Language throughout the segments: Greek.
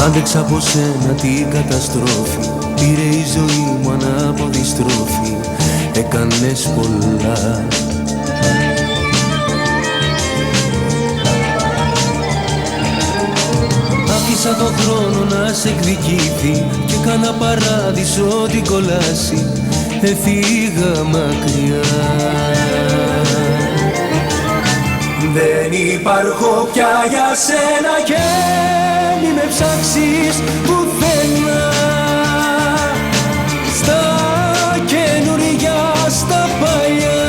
Άντεξα από σένα την καταστροφή, πήρε η ζωή μου ανάποδη στροφή, έκανες πολλά. Άφησα τον χρόνο να σε εκδικήθει και κάνα παράδεισο την κολάσει, έφυγα μακριά. Δεν υπάρχω πια για σένα και μη με ψάξεις πουθενά. Στα καινούρια, στα παλιά,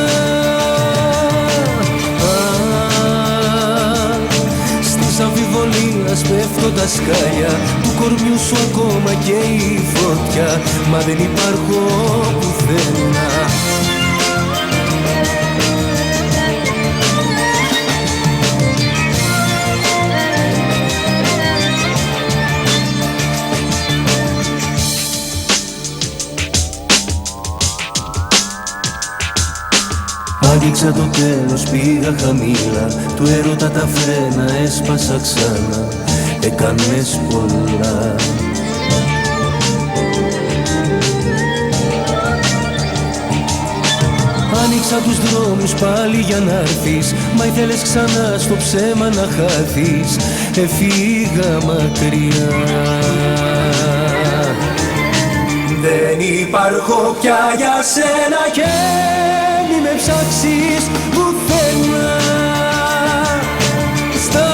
στις αμφιβολίες πέφτω τα σκάλια του κορμιού σου ακόμα και η φωτιά, μα δεν υπάρχω πουθενά. Άγγιξα το τέλος, πήγα χαμήλα, του έρωτα τα φρένα έσπασα ξανά, έκανες πολλά. Άνοιξα τους δρόμους πάλι για να έρθεις, μα ήθελες ξανά στο ψέμα να χάθεις, έφυγα μακριά. Δεν υπάρχω πια για σένα και μη με ψάξεις πουθενά. Στα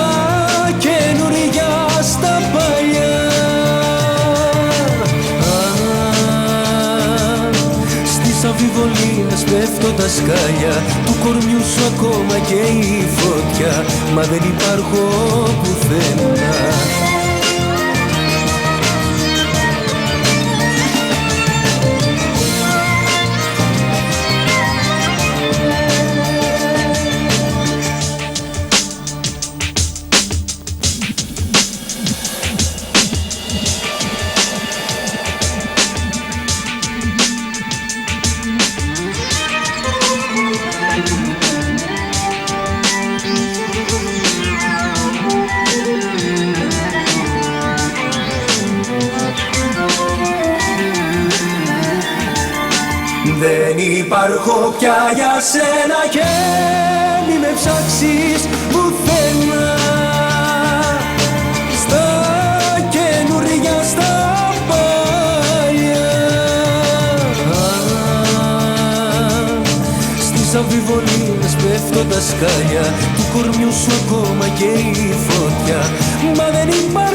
καινούρια, στα παλιά, στις αμφιβολίες πέφτω τα σκάλια του κορμιού σου ακόμα και η φωτιά, μα δεν υπάρχω πουθενά. Δεν υπάρχω πια για σένα και μη με ψάξεις πουθενά. Στα καινούρια, στα παλιά, στις αμφιβολίες πέφτω τα σκάλια του κορμιού σου ακόμα και η φωτιά, μα δεν υπάρχει